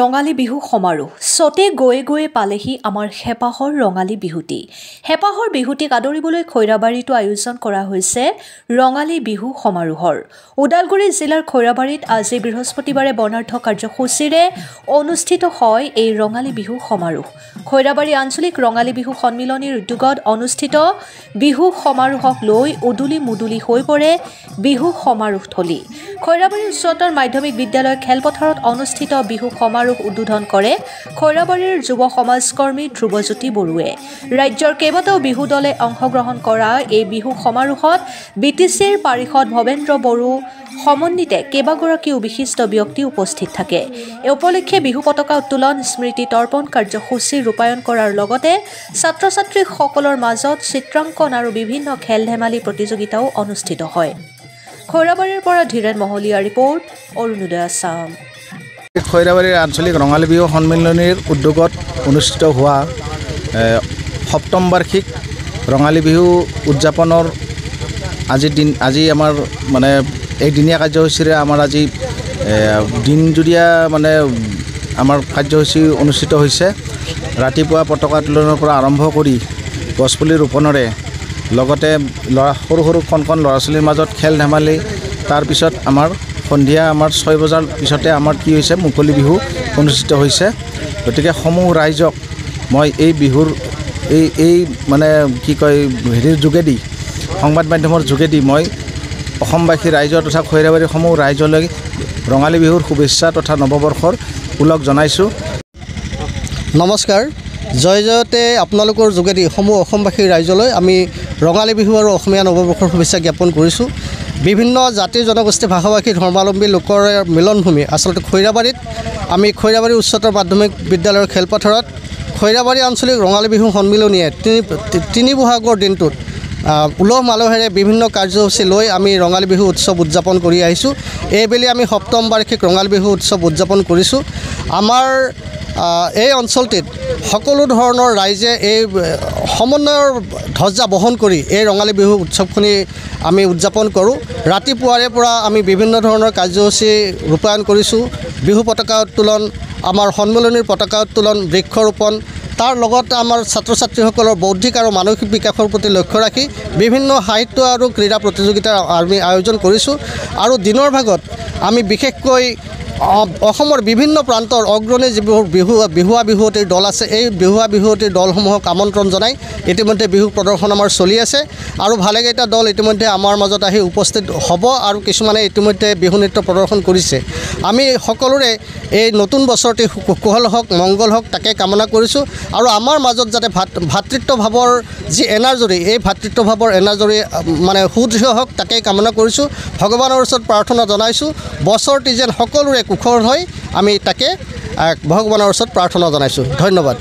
ৰঙালী বিহু সমাৰোহ সতে গয়ে গয়ে পালেহি আমাৰ হেপাহৰ ৰঙালী বিহুটি। হেপাহৰ বিহুটিক আদৰিবলৈ খৈৰাবাৰীতো আয়োজন কৰা হৈছে ৰঙালী বিহু সমাৰোহৰ। ওদালগুৰি জিলাৰ খৈৰাবাৰীত আজি বৃহস্পতিবাৰে বৰ্ণাঢ্য কাৰ্যসূচীৰে অনুষ্ঠিত হয় এই ৰঙালী বিহু সমাৰোহ। খৈৰাবাৰী আঞ্চলিক ৰঙালী বিহু সন্মিলনীৰ উদ্যোগত অনুষ্ঠিত বিহু সমাৰোহক লৈ উদুলি মুদুলি হৈ পৰে বিহু সমাৰোহথলী। খৈৰাবাৰী উচ্চতৰ মাধ্যমিক বিদ্যালয় খেলপথাৰত অনুষ্ঠিত বিহু সমাৰোহ উদ্বোধন কৰে খৈৰাবাৰীৰ যুৱ সমাজকৰ্মী ধ্ৰুৱজ্যোতি বৰুৱে। ৰাজ্যৰ কেইবাটাও বিহু দলে অংশগ্ৰহণ কৰা এই বিহু সমাৰোহত বিটিচিৰ পাৰিষদ ভৱেন্দ্ৰ বড়ো সমন্বিতে কেইবাগৰাকীও বিশিষ্ট ব্যক্তি উপস্থিত থাকে। এই উপলক্ষে বিহু পতাকা উত্তোলন, স্মৃতি তৰ্পণ কাৰ্যসূচী ৰূপায়ণ কৰাৰ লগতে ছাত্ৰ ছাত্ৰীসকলৰ মাজত চিত্ৰাংকন আৰু বিভিন্ন খেল ধেমালি প্ৰতিযোগিতাও অনুষ্ঠিত হয়। খৈৰাবাৰীৰ পৰা ধীৰেন মহলীয়া ৰিপৰ্ট, অৰুণোদয় আছাম। খৈৰাবাৰীৰ আঞ্চলিক ৰঙালী বিহু সন্মিলনীৰ উদ্যোগত অনুষ্ঠিত হোৱা সপ্তম বাৰ্ষিক ৰঙালী বিহু উদযাপনৰ আজি আমাৰ মানে একদিনীয়া কাৰ্যসূচীৰে আমাৰ আজি দিনজুৰীয়া মানে আমাৰ কাৰ্যসূচী অনুষ্ঠিত হৈছে। ৰাতিপুৱা পতাকা উত্তোলনৰ পৰা আৰম্ভ কৰি গছপুলি ৰোপণৰে লগতে সৰু সৰু কণ ল'ৰা ছোৱালীৰ মাজত খেল ধেমালি, তাৰপিছত আমাৰ সন্ধিয়া 6 বজাৰ পিছতে আমাৰ কি হৈছে মুকলি বিহু অনুষ্ঠিত হৈছে। গতিকে সমূহ ৰাইজক মই এই বিহুৰ এই মানে কি কয় হেৰিৰ যোগেদি, সংবাদ মাধ্যমৰ যোগেদি মই অসমবাসী ৰাইজৰ তথা খৈৰাবাৰীৰ সমূহ ৰাইজলৈ ৰঙালী বিহুৰ শুভেচ্ছা তথা নৱবৰ্ষৰ ওলগ জনাইছোঁ। নমস্কাৰ। জয় জয়তে আপোনালোকৰ যোগেদি সমূহ অসমবাসী ৰাইজলৈ আমি ৰঙালী বিহু আৰু অসমীয়া নৱবৰ্ষৰ শুভেচ্ছা জ্ঞাপন কৰিছোঁ। বিভিন্ন জাতি জনগোষ্ঠী ভাষাভাষী ধৰ্মাৱলম্বী লোকৰ মিলনভূমি আচলতে খৈৰাবাৰীত আমি খৈৰাবাৰী উচ্চতৰ মাধ্যমিক বিদ্যালয়ৰ খেলপথাৰত খৈৰাবাৰী আঞ্চলিক ৰঙালী বিহু সন্মিলনীয়ে তিনি বহাগৰ দিনটোত উলহ মালহেৰে বিভিন্ন কাৰ্যসূচী লৈ আমি ৰঙালী বিহু উৎসৱ উদযাপন কৰি আহিছোঁ। এইবেলি আমি সপ্তম বাৰ্ষিক ৰঙালী বিহু উৎসৱ উদযাপন কৰিছোঁ। আমাৰ এই অঞ্চলটিত সকলো ধৰণৰ ৰাইজে এই সমন্বয়ৰ ধ্বজা বহন কৰি এই ৰঙালী বিহু উৎসৱখনি আমি উদযাপন কৰোঁ। ৰাতিপুৱাৰে পৰা আমি বিভিন্ন ধৰণৰ কাৰ্যসূচী ৰূপায়ণ কৰিছোঁ। বিহু পতাকা উত্তোলন, আমাৰ সন্মিলনীৰ পতাকা উত্তোলন, বৃক্ষৰোপণ, তাৰ লগতে আমাৰ ছাত্ৰ ছাত্ৰীসকলৰ বৌদ্ধিক আৰু মানসিক বিকাশৰ প্ৰতি লক্ষ্য ৰাখি বিভিন্ন সাহিত্য আৰু ক্ৰীড়া প্ৰতিযোগিতাৰ আমি আয়োজন কৰিছোঁ। আৰু দিনৰ ভাগত আমি বিশেষকৈ অসমৰ বিভিন্ন প্ৰান্তৰ অগ্ৰণী যিবোৰ বিহুৱা বিহুৱতীৰ দল আছে, এই বিহুৱা বিহুৱতীৰ দলসমূহক আমন্ত্ৰণ জনাই ইতিমধ্যে বিহু প্ৰদৰ্শন আমাৰ চলি আছে আৰু ভালেকেইটা দল ইতিমধ্যে আমাৰ মাজত আহি উপস্থিত হ'ব আৰু কিছুমানে ইতিমধ্যে বিহু নৃত্য প্ৰদৰ্শন কৰিছে। আমি সকলোৰে এই নতুন বছৰটি কুশল হওক, মংগল হওক তাকে কামনা কৰিছোঁ আৰু আমাৰ মাজত যাতে ভাতৃত্বভাৱৰ যি এনাজৰী, এই ভাতৃত্বভাৱৰ এনাজৰী মানে সুদৃঢ় হওক তাকেই কামনা কৰিছোঁ। ভগৱানৰ ওচৰত প্ৰাৰ্থনা জনাইছোঁ বছৰটি যেন সকলোৰে কুশল হয়, আমি তাকে ভগৱানৰ ওচৰত প্ৰাৰ্থনা জনাইছোঁ। ধন্যবাদ।